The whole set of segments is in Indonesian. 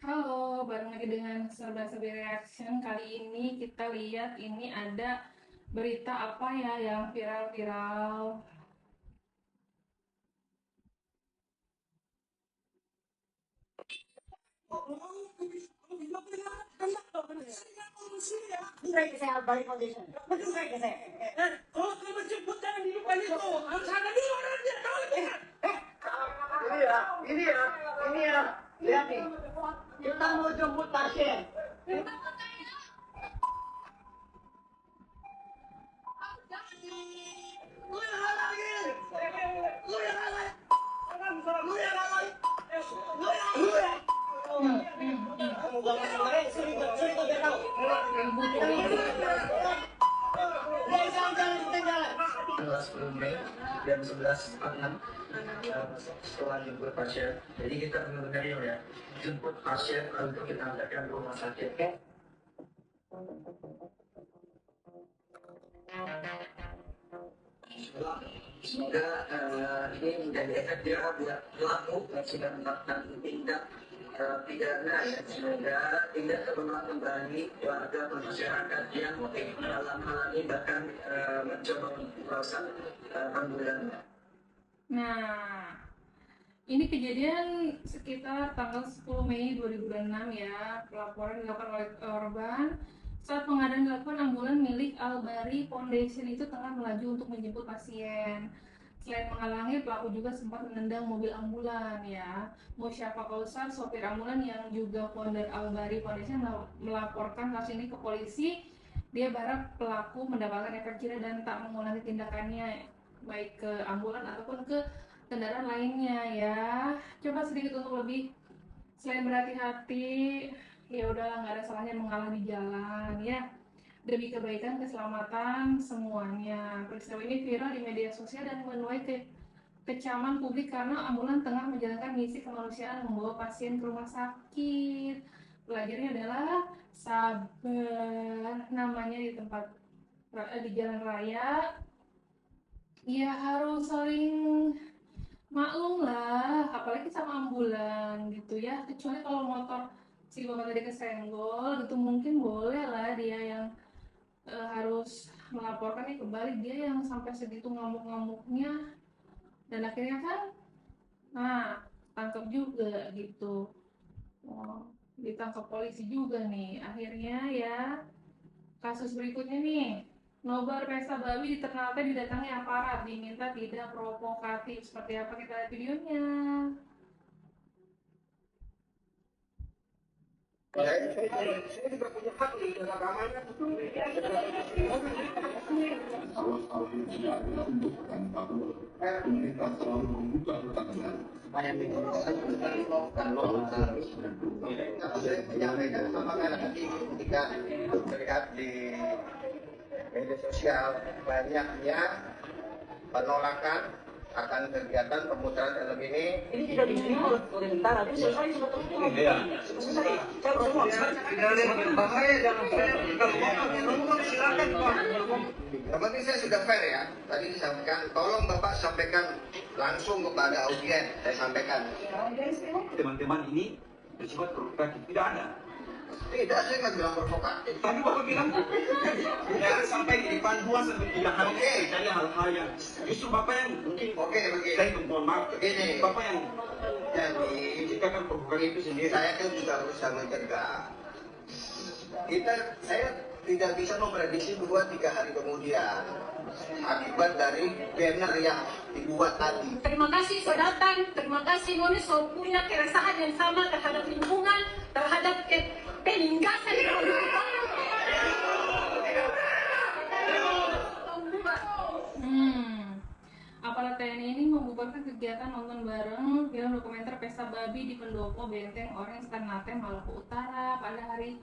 Halo, bareng lagi dengan Serba Serbi Reaction. Kali ini kita lihat ini ada berita apa ya yang viral-viral. Saya balik foundation. Saya. Kalau kamu jemput jangan di depan itu. Harus ada di orang dia tahu lebih. Ini ya. Lihat nih. Kita mau jemput pasien. Lu yang halangin. Lu yang halangin. Lu yang halangin. Lu yang. Kamu jangan kemarin sini kau biar tahu. Jangan ketinggalan. Tanggal 10 Mei jam 11.46 setelah jemput pasien. Jadi kita benar-benar ya jemput pasien untuk kita antarkan ke rumah sakit. Semoga ini menjadi efek jerah buat pelaku yang sudah melakukan tindak pidana ya. Semoga tidak terulang kembali warga masyarakat yang menghalang-halangi bahkan mencoba merusak ambulan. Nah, ini kejadian sekitar tanggal 10 Mei 2006 ya. Pelaporan dilakukan oleh korban saat pengadaan dilakukan ambulan milik Albari Foundation itu tengah melaju untuk menjemput pasien. Selain menghalangi, pelaku juga sempat menendang mobil ambulan ya. Musyafa Kausar, sopir ambulan yang juga founder Albari Foundation, melaporkan kasus ini ke polisi. Dia berharap pelaku mendapatkan efek jerah dan tak mengulangi tindakannya baik ke ambulan ataupun ke kendaraan lainnya ya. Coba sedikit untuk lebih selain berhati-hati, ya udahlah, nggak ada salahnya mengalah di jalan ya, demi kebaikan keselamatan semuanya. Peristiwa ini viral di media sosial dan menuai kecaman publik karena ambulan tengah menjalankan misi kemanusiaan membawa pasien ke rumah sakit. Pelajarnya adalah sabar namanya di tempat di jalan raya, ya harus saling maklum lah, apalagi sama ambulan gitu ya. Kecuali kalau motor si bapak tadi kesenggol gitu, mungkin boleh lah dia yang harus melaporkan. Ya kebalik, dia yang sampai segitu ngamuk-ngamuknya dan akhirnya kan, nah, tangkap juga gitu. Oh, ditangkap polisi juga nih akhirnya ya. Kasus berikutnya nih, nobar pesta babi di Ternate didatangi aparat, diminta tidak provokatif. Seperti apa, kita lihat videonya. Saya juga punya hak di dalam keamanan. Pemerintah selalu membuka pertanyaan Supaya menguruskan dan harus Saya menyampaikan sama anak ini ketika melihat di media sosial banyaknya penolakan akan kegiatan pemutaran film ini. Ini tidak diterima oleh tentara. Itu saya sudah terima. Selesai. Saya sudah Tidak ada yang berbahaya, jangan fair. Kalau mau ngomong silakan Pak. Yang penting saya sudah fair ya. Tadi disampaikan, tolong Bapak sampaikan langsung kepada audien. Saya sampaikan. teman-teman ini bersifat provokatif, tidak ada. Tidak, saya nggak bilang provokatif. Tadi bapak bilang jangan sampai di depan dua sampai tiga kali Oke. dari hal-hal yang justru bapak yang mungkin Oke, begini. saya mohon maaf Begini. bapak yang Jadi, menciptakan provokatif itu sendiri. saya kan juga berusaha mencegah. Saya tidak bisa memprediksi 2-3 hari kemudian akibat dari banner yang dibuat tadi. Terima kasih sudah datang, terima kasih Moni punya keresahan yang sama terhadap lingkungan, terhadap penindasan yang Aparat TNI ini membubarkan kegiatan nonton bareng film dokumenter Pesta Babi di Pendopo Benteng Orange Ternate, Maluku Utara pada hari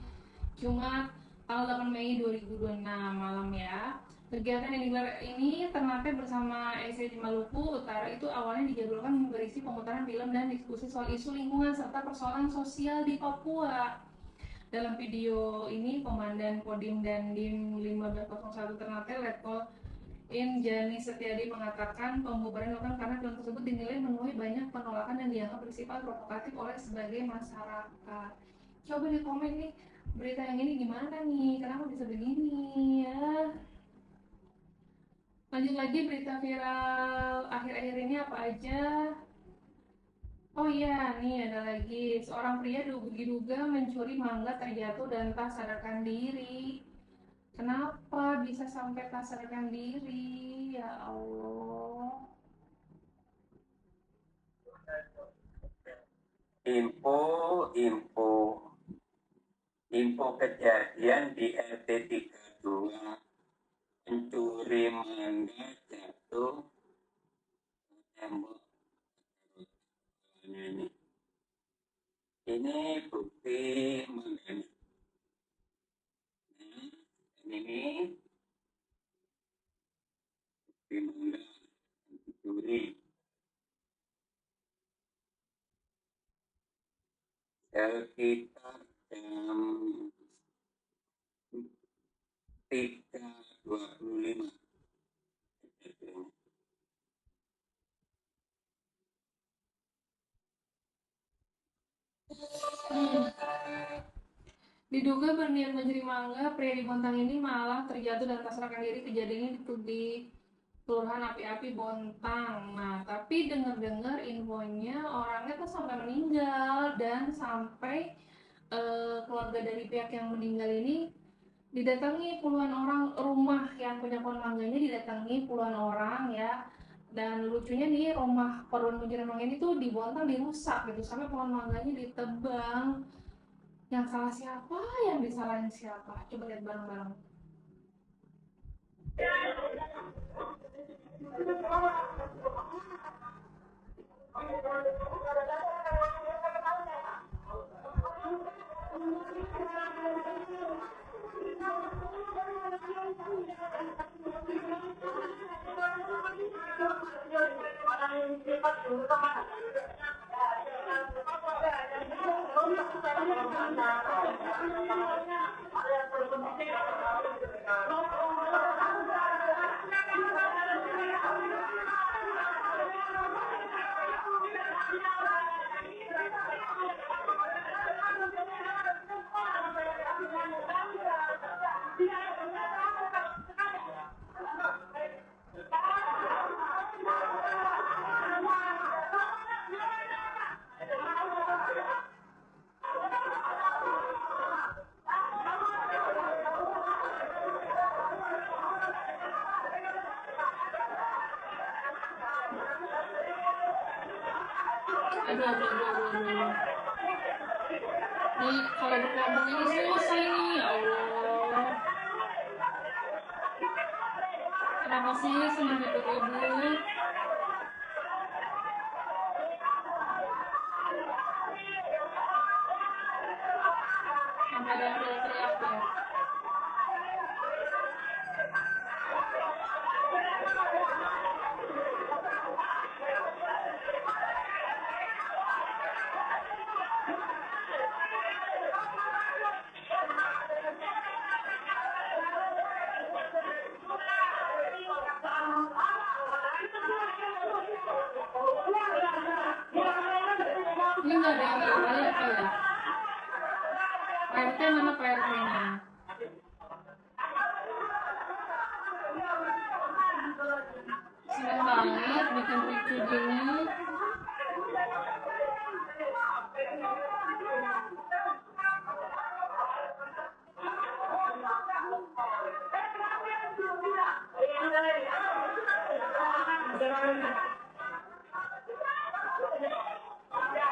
Jumat tanggal 8 Mei 2026 malam ya. Kegiatan yang digelar ini Ternate bersama SC di Maluku Utara itu awalnya dijadwalkan berisi pemutaran film dan diskusi soal isu lingkungan serta persoalan sosial di Papua. Dalam video ini, Komandan Kodim dan Dim 1501 Ternate, Letkol Jani Setiadi mengatakan pembubaran dilakukan karena film tersebut dinilai menuai banyak penolakan dan dianggap bersifat provokatif oleh sebagai masyarakat. Coba di komen nih, berita yang ini gimana nih? Kenapa bisa begini ya? Lanjut lagi, berita viral akhir-akhir ini apa aja? Oh iya, nih ada lagi. Seorang pria diduga mencuri mangga terjatuh dan tak sadarkan diri. Kenapa bisa sampai tak sadarkan diri? Ya Allah. Info kejadian di RT 32 pencuri mangga jatuh tembok. Ini bukti mangganya. Ini bukti mangga dicuri. Sekitar jam 3.25. Diduga berniat mencuri mangga, pria di Bontang ini malah terjatuh dan tak sadarkan diri. Kejadian ini di Kelurahan Api-Api Bontang. Nah, tapi dengar-dengar infonya orangnya tuh sampai meninggal dan sampai keluarga dari pihak yang meninggal ini didatangi puluhan orang, rumah yang punya pohon mangganya didatangi puluhan orang ya. Dan lucunya nih, rumah korban pencurian mangga ini tuh di Bontang dirusak gitu, sampai pohon mangganya ditebang. Yang salah siapa? Yang disalahin siapa? Coba lihat bareng-bareng. Aduh. Nih, kalau berkelompok ini selesai nih, ya Allah. Kenapa sih senang ribut-ribut? Sampai ada teriak-teriak ya. Ini nggak ada yang kembali apa ya? PRT mana PRT-nya? Seneng banget bikin ricu gini.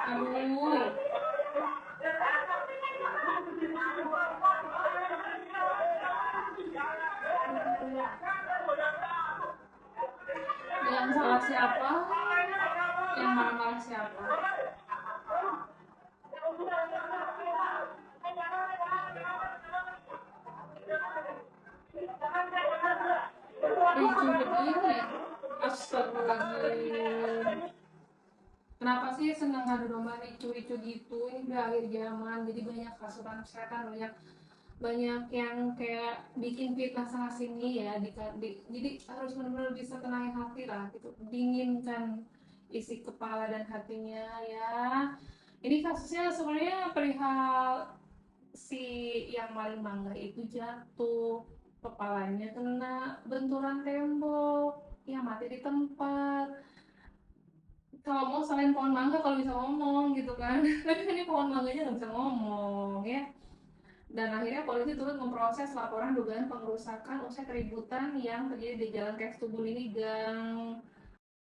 Aduh. Yang salah siapa? Yang marah-marah siapa? Ricu begini. Astagfirullahaladzim. Kenapa sih senang ngadu domba ricu-ricu gitu? Ini udah akhir zaman, jadi banyak hasutan setan, banyak banyak yang kayak bikin fitnah sana sini ya, jadi harus benar-benar bisa tenangin hati lah gitu, dinginkan isi kepala dan hatinya ya. Ini kasusnya sebenarnya perihal si yang maling mangga itu jatuh, kepalanya kena benturan tembok, ya mati di tempat. Kalau mau selain pohon mangga kalau bisa ngomong gitu kan, tapi kan ini pohon mangganya nggak bisa ngomong ya. Dan akhirnya polisi turut memproses laporan dugaan pengerusakan usai keributan yang terjadi di Jalan Keks Tubun ini, Gang.